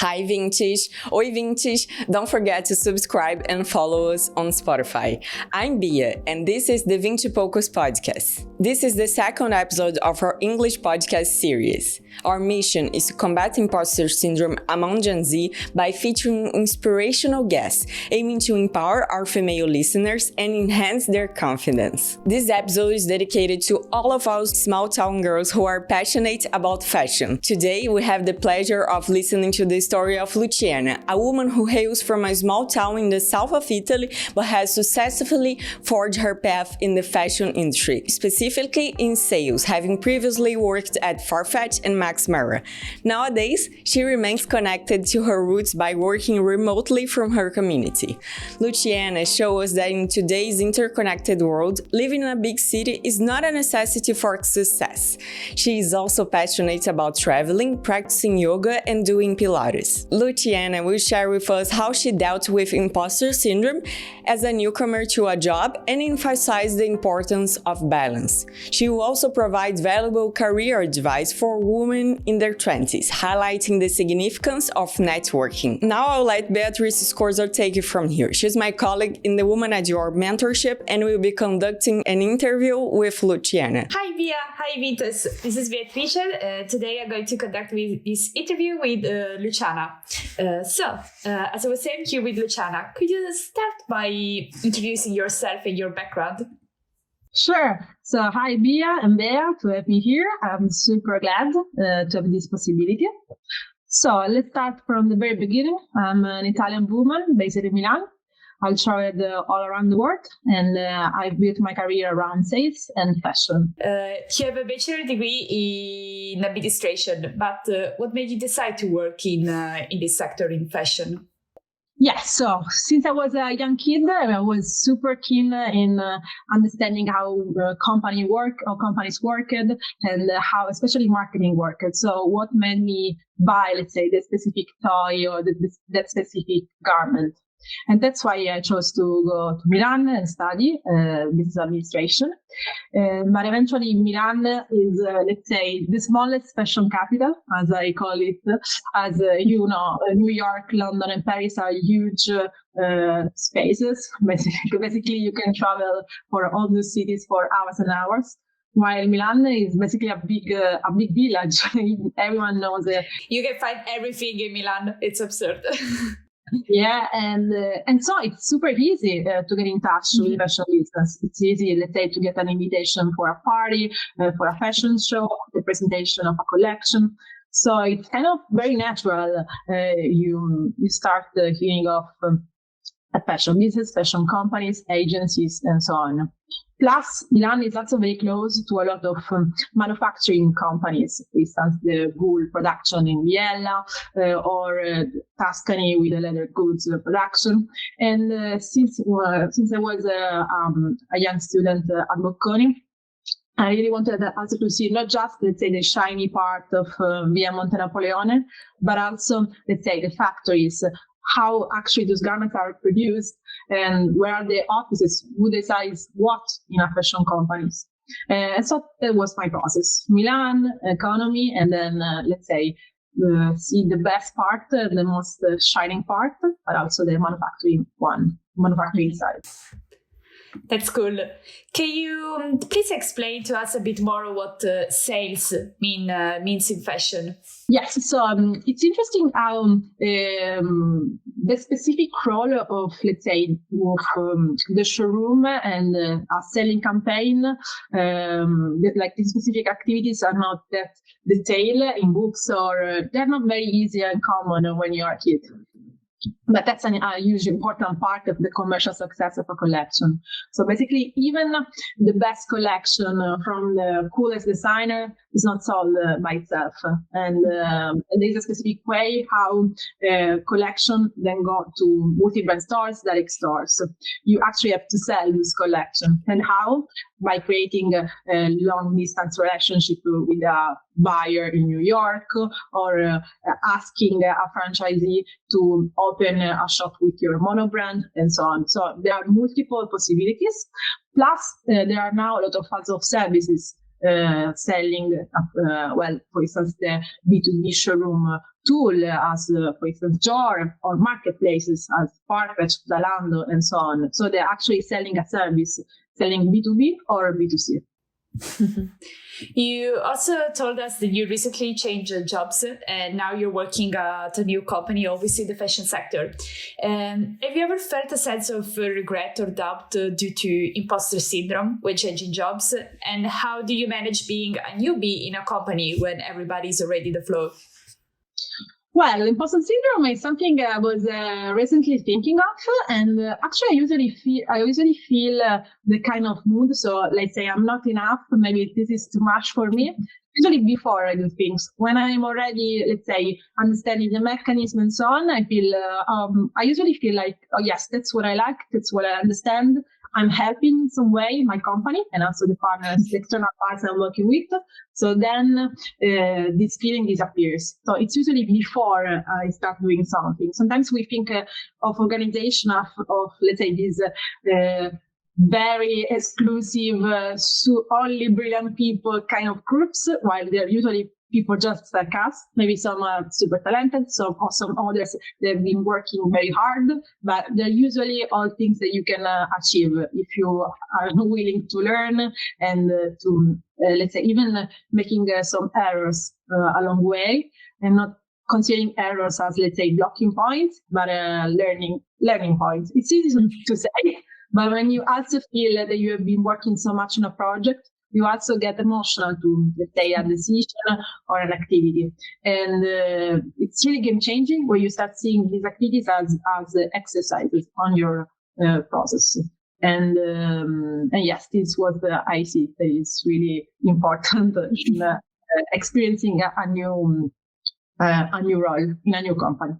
Hi Vintage! Oi Vintage! Don't forget to subscribe and follow us on Spotify. I'm Bia and this is the Vinci Poucos podcast. This is the second episode of our English podcast series. Our mission is to combat imposter syndrome among Gen Z by featuring inspirational guests, aiming to empower our female listeners and enhance their confidence. This episode is dedicated to all of our small town girls who are passionate about fashion. Today we have the pleasure of listening to the story of Luciana, a woman who hails from a small town in the south of Italy but has successfully forged her path in the fashion industry, specifically in sales, having previously worked at Farfetch and Max Mara. Nowadays, she remains connected to her roots by working remotely from her community. Luciana shows us that in today's interconnected world, living in a big city is not a necessity for success. She is also passionate about traveling, practicing yoga, and doing pilates. Luciana will share with us how she dealt with imposter syndrome as a newcomer to a job and emphasize the importance of balance. She will also provide valuable career advice for women in their 20s, highlighting the significance of networking. Now I'll let Beatrice Scorza take it from here. She's my colleague in the Woman at Your mentorship and will be conducting an interview with Luciana. Hi Bia, hi Vitas. This is Beatrice. Today I'm going to conduct this interview with Luciana. As I was saying here with Luciana, could you start by introducing yourself and your background? Sure. So hi Bia and Bea to have me here. I'm super glad to have this possibility. So let's start from the very beginning. I'm an Italian woman based in Milan. I've traveled all around the world and I've built my career around sales and fashion. You have a bachelor degree in administration, but what made you decide to work in this sector in fashion? Yes, so since I was a young kid, I was super keen in understanding how companies worked and how especially marketing worked. So what made me buy, let's say, the specific toy or that specific garment. And that's why I chose to go to Milan and study business administration. But eventually Milan is, let's say, the smallest fashion capital, as I call it, as New York, London, and Paris are huge spaces. Basically, you can travel for all those cities for hours and hours. While Milan is basically a big village. Everyone knows it. You can find everything in Milan. It's absurd. Yeah, and so it's super easy to get in touch with fashion business. It's easy, let's say, to get an invitation for a party, for a fashion show, the presentation of a collection. So it's kind of very natural. You start hearing of fashion business, fashion companies, agencies, and so on. Plus, Milan is also very close to a lot of manufacturing companies, for instance, the wool production in Vienna or Tuscany with the leather goods production. And since I was a young student at Bocconi, I really wanted also to see not just, let's say, the shiny part of Via Monte Napoleone, but also, let's say, the factories, how actually those garments are produced and where are the offices, who decides what in a fashion companies. And so that was my process. Milan, economy, and then let's say, see the best part, the most shining part, but also the manufacturing side. That's cool. Can you please explain to us a bit more what sales means in fashion? Yes, so it's interesting how the specific role of, let's say, of the showroom and a selling campaign, like the specific activities are not that detailed in books or they're not very easy and common when you're a kid. But that's a huge important part of the commercial success of a collection. So basically, even the best collection from the coolest designer is not sold by itself. And there's a specific way how collection then go to multi-brand stores, direct stores. So you actually have to sell this collection. And how? By creating a long distance relationship with a buyer in New York or asking a franchisee to open a shop with your monobrand and so on. So there are multiple possibilities. Plus, there are now a lot of kinds of services selling, for instance, the B2B showroom tool as, for instance, Jar, or marketplaces as Farfetch, Zalando, and so on. So they're actually selling a service, selling B2B or B2C. You also told us that you recently changed jobs and now you're working at a new company, obviously in the fashion sector. Have you ever felt a sense of regret or doubt due to imposter syndrome when changing jobs? And how do you manage being a newbie in a company when everybody's already in the flow? Well, imposter syndrome is something I was recently thinking of, and actually, I usually feel the kind of mood. So, let's say I'm not enough. Maybe this is too much for me. Usually, before I do things, when I'm already, let's say, understanding the mechanism and so on, I usually feel like, oh yes, that's what I like. That's what I understand. I'm helping in some way my company and also the partners, the external partners I'm working with. So then this feeling disappears. So it's usually before I start doing something. Sometimes we think of organization of let's say these very exclusive, only brilliant people kind of groups, while they're usually people just like us. Maybe some are super talented, some others, they've been working very hard, but they're usually all things that you can achieve if you are willing to learn and to, let's say, even making some errors along the way, and not considering errors as, let's say, blocking points, but learning points. It's easy to say, but when you also feel that you have been working so much on a project, you also get emotional to, let's say, a decision or an activity. And it's really game changing when you start seeing these activities as exercises on your process. And yes, this was I see that is really important in experiencing a new role in a new company.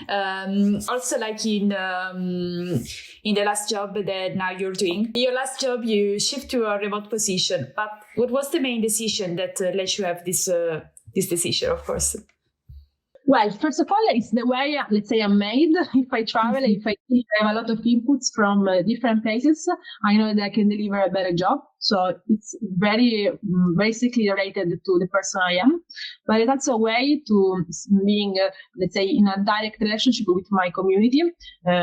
Also, like in the last job that now you're doing, your last job you shift to a remote position, but what was the main decision that let you have this decision, of course? Well, first of all, it's the way, let's say, I'm made. If I travel, if I have a lot of inputs from different places, I know that I can deliver a better job. So it's very basically related to the person I am. But it's also a way to being, let's say, in a direct relationship with my community,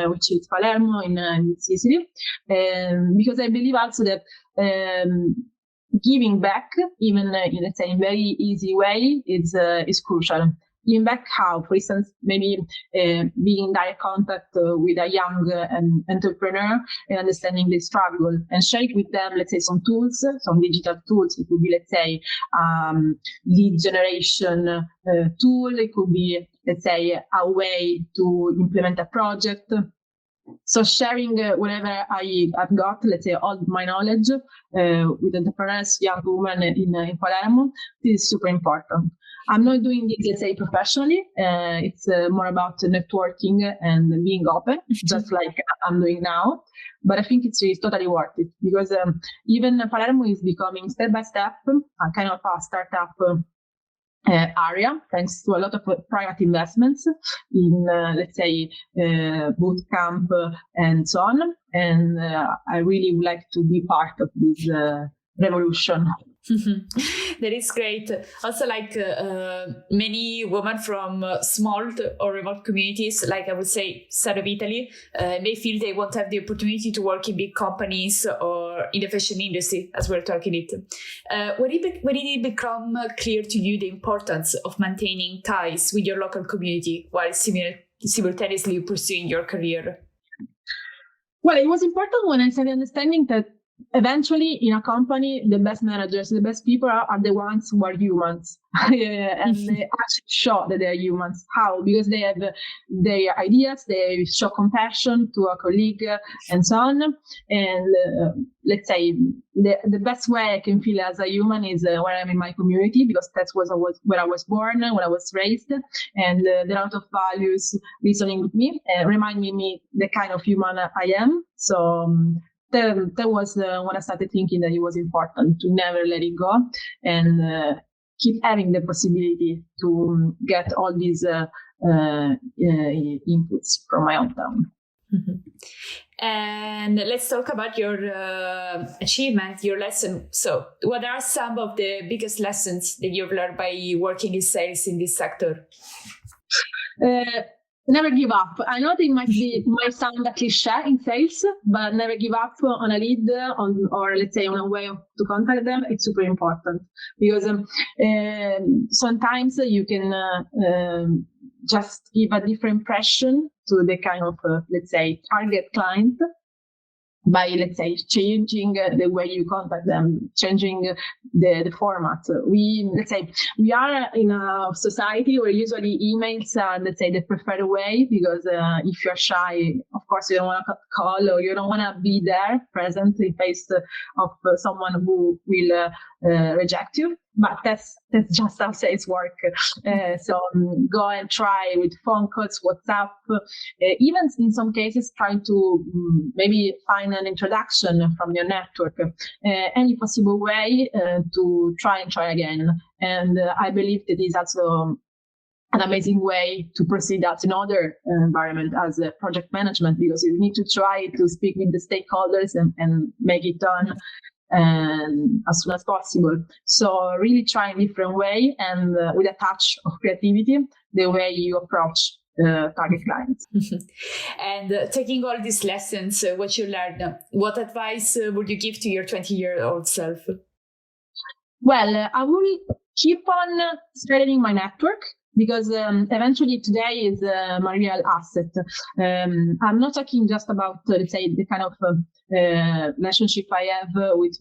which is Palermo in Sicily. Because I believe also that giving back, even in, let's say, in very easy way, is crucial. Giving back how, for instance, maybe being in direct contact with a young entrepreneur and understanding the struggle and sharing with them, let's say, some tools, some digital tools. It could be, let's say, lead generation tool. It could be, let's say, a way to implement a project. So sharing whatever I've got, let's say, all my knowledge with entrepreneurs, young women in Palermo, this is super important. I'm not doing this, let's say, professionally. It's more about networking and being open, just like I'm doing now. But I think it's totally worth it because even Palermo is becoming step by step a kind of a startup area, thanks to a lot of private investments in, let's say, boot camp and so on. And I really would like to be part of this revolution. That is great. Also, like many women from small or remote communities, like I would say south of Italy, may feel they won't have the opportunity to work in big companies or in the fashion industry, as we're talking it. When did it become clear to you the importance of maintaining ties with your local community while simultaneously pursuing your career? Well, it was important when I started understanding that eventually, in a company, the best managers, the best people are the ones who are humans. And they actually show that they're humans. How? Because they have their ideas, they show compassion to a colleague, and so on. And let's say the best way I can feel as a human is when I'm in my community, because that's where I was born, when I was raised. And there are a lot of values reasoning with me, reminding me the kind of human I am. So that was when I started thinking that it was important to never let it go and keep having the possibility to get all these inputs from my own town. Mm-hmm. And let's talk about your achievement, your lesson. So what are some of the biggest lessons that you've learned by working in sales in this sector? Never give up. I know it might sound a cliche in sales, but never give up on a lead or let's say on a way to contact them. It's super important because sometimes you can just give a different impression to the kind of let's say target client by, let's say, changing the way you contact them, changing the format. We are in a society where usually emails are, let's say, the preferred way because if you're shy, of course, you don't want to call or you don't want to be there present in face of someone who will reject you. But that's just how sales work. So go and try with phone calls, WhatsApp, even in some cases trying to maybe find an introduction from your network, any possible way to try again. And I believe that is also an amazing way to proceed at another environment as a project management, because you need to try to speak with the stakeholders and make it done as soon as possible. So really try a different way and with a touch of creativity, the way you approach target clients. And taking all these lessons, what you learned, what advice would you give to your 20-year-old self? Well, I will keep on strengthening my network, because eventually today is my real asset. I'm not talking just about, let's say, the kind of relationship I have with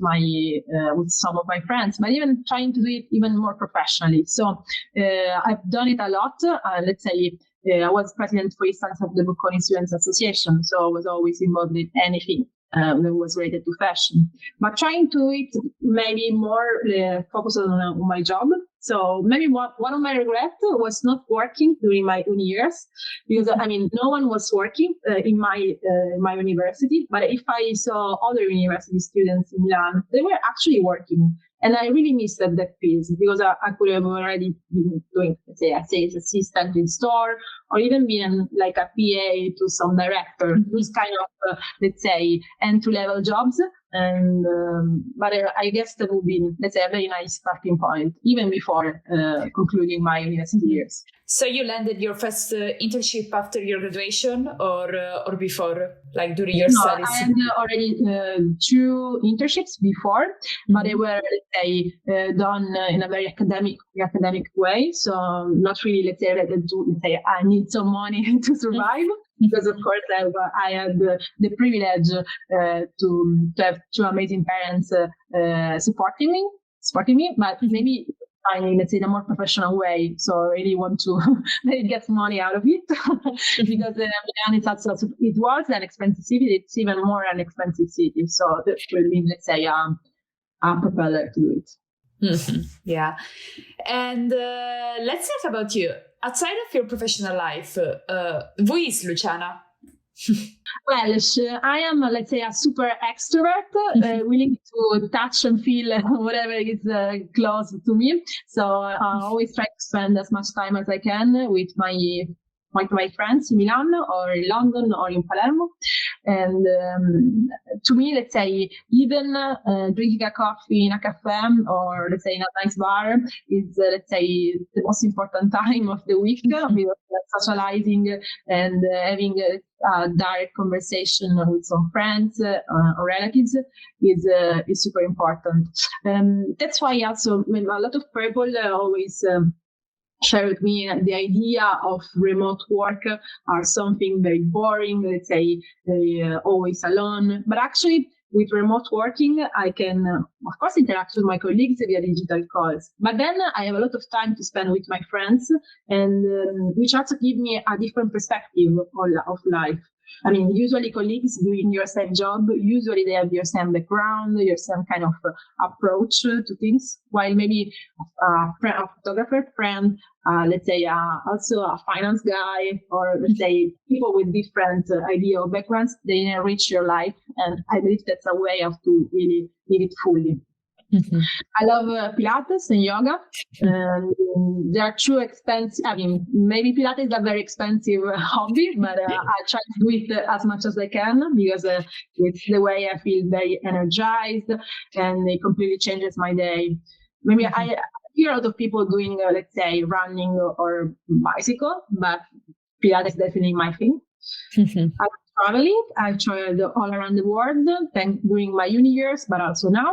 some of my friends, but even trying to do it even more professionally. So I've done it a lot. Let's say I was president, for instance, of the Bocconi Students Association, so I was always involved with anything that was related to fashion. But trying to do it maybe more focused on my job. So maybe one of my regrets was not working during my uni years, because I mean no one was working in my university. But if I saw other university students in Milan, they were actually working, and I really missed that piece, because I could have already been doing, let's say, a sales assistant in store, or even being like a PA to some director. Those kind of let's say entry-level jobs. And but I guess that would be, let's say, a very nice starting point, even before concluding my university years. So you landed your first internship after your graduation, or before, like during your studies? I had already 2 internships before, but they were, let's say, done in a very academic way. So not really, let's say, related to, let's say, I need some money to survive. Because of course I had the privilege to have 2 amazing parents supporting me, but maybe finding, let's say, the more professional way. So I really want to get money out of it, because Milan is also, it was an expensive city. It's even more an expensive city. So that will be, let's say, a propeller to do it. Mm-hmm. Yeah. And let's talk about you. Outside of your professional life, who is Luciana? Well, I am, let's say, a super extrovert, willing to touch and feel whatever is close to me. So I always try to spend as much time as I can with my friends in Milan or in London or in Palermo. And to me, let's say, even drinking a coffee in a cafe or, let's say, in a nice bar is, let's say, the most important time of the week, because socializing and having a direct conversation with some friends or relatives is super important. That's why also a lot of people always share with me the idea of remote work are something very boring, let's say, always alone. But actually, with remote working, I can, of course, interact with my colleagues via digital calls. But then I have a lot of time to spend with my friends, and which also give me a different perspective of life. I mean, usually colleagues doing your same job, usually they have your same background, your same kind of approach to things, while maybe a photographer friend, let's say also a finance guy, or let's say people with different idea or backgrounds, they enrich your life. And I believe that's a way of to really live it fully. I love Pilates and yoga. They are too expensive. I mean, maybe Pilates is a very expensive hobby, but I try to do it as much as I can because it's the way I feel very energized and it completely changes my day. Maybe I hear a lot of people doing, let's say, running or bicycle, but Pilates is definitely my thing. I traveling. I've traveled all around the world during my uni years, but also now.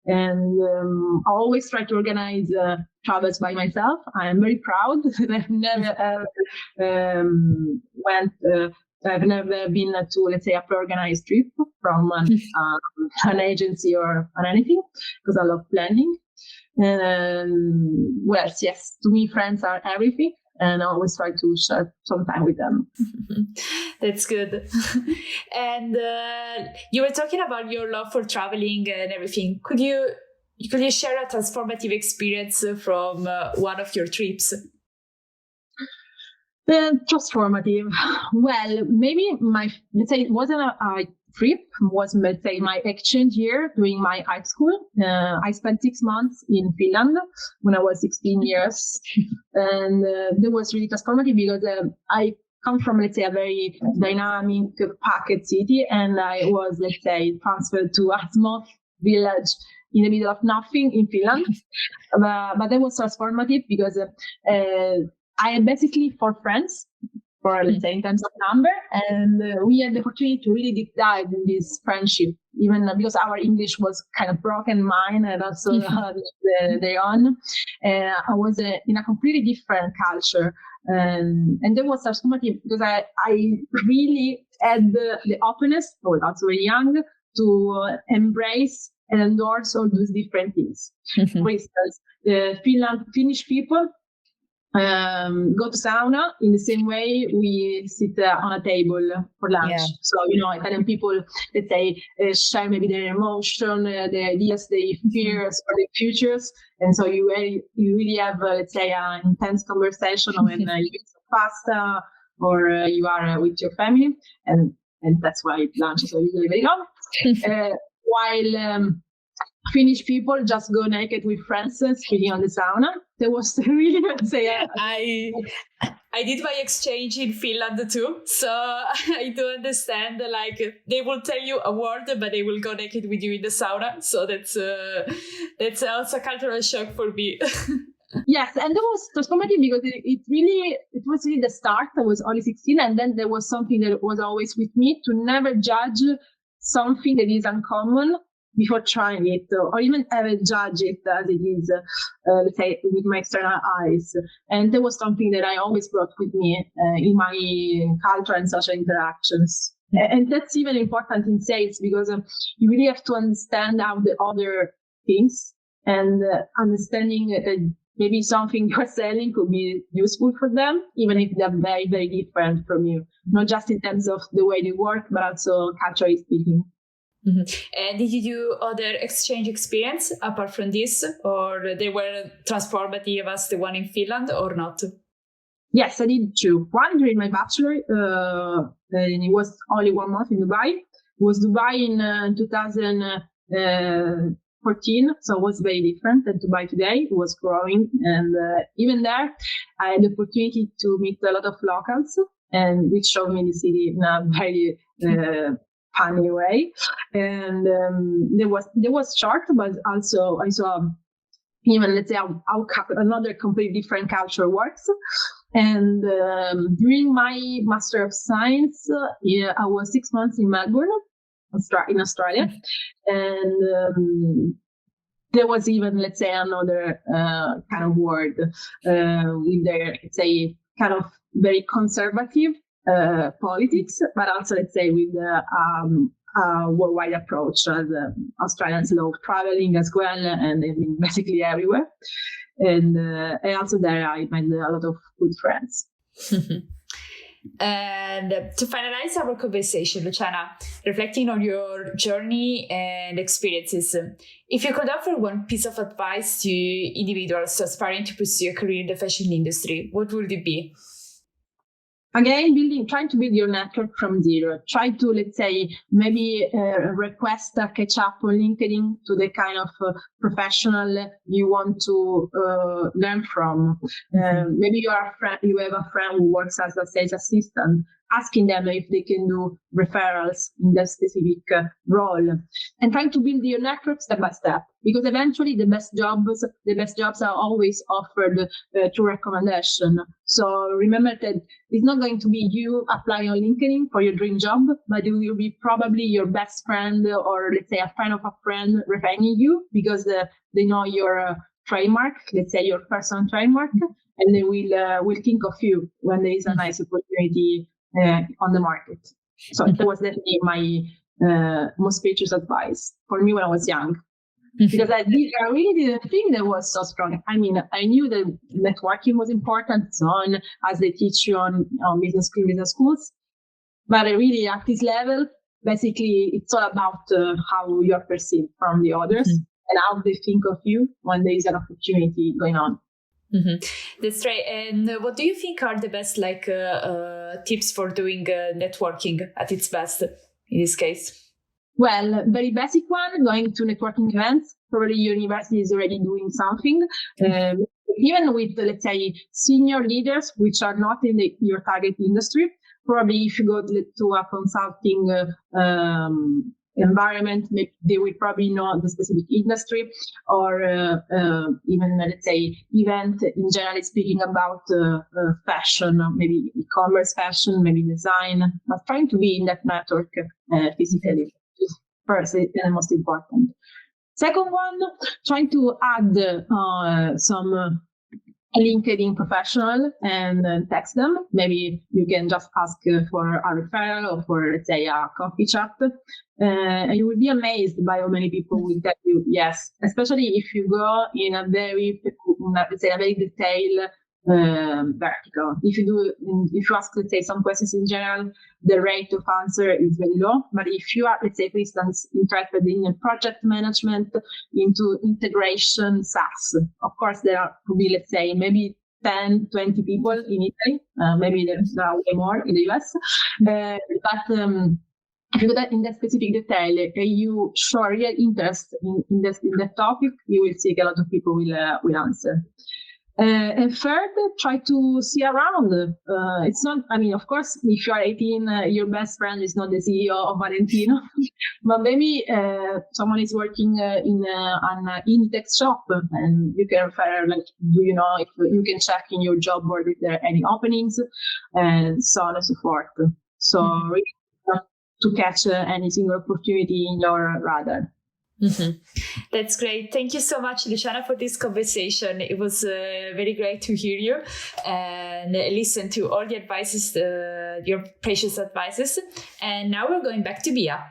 And I always try to organize travels by myself. I am very proud that I've never I've never been to, let's say, a pre-organized trip from an agency or anything, because I love planning. And well, yes, to me, friends are everything. And I always try to share some time with them. That's good. And you were talking about your love for traveling and everything. Could you share a transformative experience from one of your trips? Transformative. Well, maybe let's say it wasn't a trip, was, let's say, my exchange year during my high school. I spent 6 months in Finland when I was 16 years. And that was really transformative because I come from, let's say, a very dynamic, packed city. And I was, let's say, transferred to a small village in the middle of nothing in Finland. But that was transformative because I had basically 4 friends, for, let's say, in terms of number, and we had the opportunity to really deep dive in this friendship, even because our English was kind of broken, mine, and also their own. I was in a completely different culture, and that was transformative because I really had the openness, I was also very young, to embrace and endorse all those different things. For instance, Finnish people go to sauna in the same way we sit on a table for lunch. Yeah. So, Italian people, let's say, share maybe their emotion, their ideas, their fears for their futures. And so you really have, let's say, an intense conversation when you eat some pasta or you are with your family. And that's why lunches are usually very long. While Finnish people just go naked with friends speaking on the sauna. There was really, let's say, I did my exchange in Finland too, so I do understand. Like, they will tell you a word, but they will go naked with you in the sauna. So that's also a cultural shock for me. Yes, and it was transformative because it was really the start. I was only 16, and then there was something that was always with me, to never judge something that is uncommon before trying it, or even ever judge it as it is, let's say, with my external eyes. And that was something that I always brought with me in my culture and social interactions. And that's even important in sales because you really have to understand how the other thinks, and understanding that maybe something you're selling could be useful for them, even if they're very, very different from you, not just in terms of the way they work, but also culturally speaking. Mm-hmm. And did you do other exchange experience apart from this, or they were transformative as the one in Finland, or not? Yes, I did 2. One during my bachelor, and it was only 1 month in Dubai. It was Dubai in 2014, so it was very different than Dubai today. It was growing, and even there, I had the opportunity to meet a lot of locals, and which showed me the city in a very funny way. And there was short, but also I saw even, let's say, how another completely different culture works. And during my Master of Science, I was 6 months in Melbourne, in Australia, and there was even, let's say, another kind of word with their, let's say, kind of very conservative politics, but also, let's say, with a worldwide approach, as Australians love traveling as well, and they've been basically everywhere. And also there I made a lot of good friends. And to finalize our conversation, Luciana, reflecting on your journey and experiences, if you could offer one piece of advice to individuals aspiring to pursue a career in the fashion industry, what would it be? again, trying to build your network from zero. Try to, let's say, maybe request a catch up on LinkedIn to the kind of professional you want to learn from. Maybe you have a friend who works as a sales assistant, asking them if they can do referrals in that specific role, and trying to build your network step by step, because eventually the best jobs are always offered through recommendation. So remember that it's not going to be you applying on LinkedIn for your dream job, but it will be probably your best friend, or let's say a friend of a friend referring you, because they know your trademark, let's say your personal trademark, and they will think of you when there is a nice opportunity on the market. So that was definitely my most precious advice for me when I was young, because I really didn't think that was so strong. I mean, I knew that networking was important, so on, as they teach you on business schools, but really at this level, basically, it's all about how you're perceived from the others and how they think of you when there is an opportunity going on. That's right. And what do you think are the best tips for doing networking at its best in this case? Well, very basic one, going to networking events. Probably your university is already doing something. Even with, let's say, senior leaders, which are not in your target industry. Probably if you go to a consulting environment, they will probably know the specific industry, or even, let's say, event in generally speaking about fashion, maybe e-commerce fashion, maybe design, but trying to be in that network physically first and most important. Second one, trying to add some LinkedIn professional and text them. Maybe you can just ask for a referral or for, let's say, a coffee chat. And you will be amazed by how many people will tell you yes, especially if you go in a very, let's say, a very detailed vertical. If you ask, let's say, some questions in general, the rate of answer is very low. But if you are, let's say, for instance, interested in project management, into integration SaaS, of course, there could be, let's say, maybe 10, 20 people in Italy. Maybe there are way more in the US. But if you go in that specific detail, you show real interest in that topic, you will see a lot of people will answer. And third, try to see around. It's not, I mean, of course, if you are 18, your best friend is not the CEO of Valentino, but maybe someone is working in an Inditex shop, and you can refer, like, do you know if you can check in your job board if there are any openings, and so on and so forth. So really not to catch any single opportunity in your radar. That's great. Thank you so much, Luciana, for this conversation. It was very great to hear you and listen to all the advices, your precious advices. And now we're going back to Bia.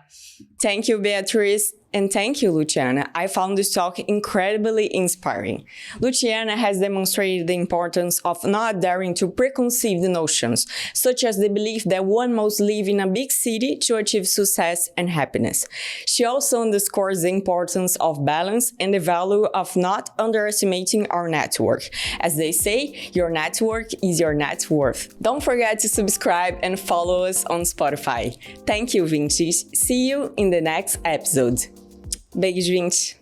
Thank you, Beatrice. And thank you, Luciana. I found this talk incredibly inspiring. Luciana has demonstrated the importance of not daring to preconceived notions, such as the belief that one must live in a big city to achieve success and happiness. She also underscores the importance of balance and the value of not underestimating our network. As they say, your network is your net worth. Don't forget to subscribe and follow us on Spotify. Thank you, Vintage. See you in the next episode. Beijo, gente!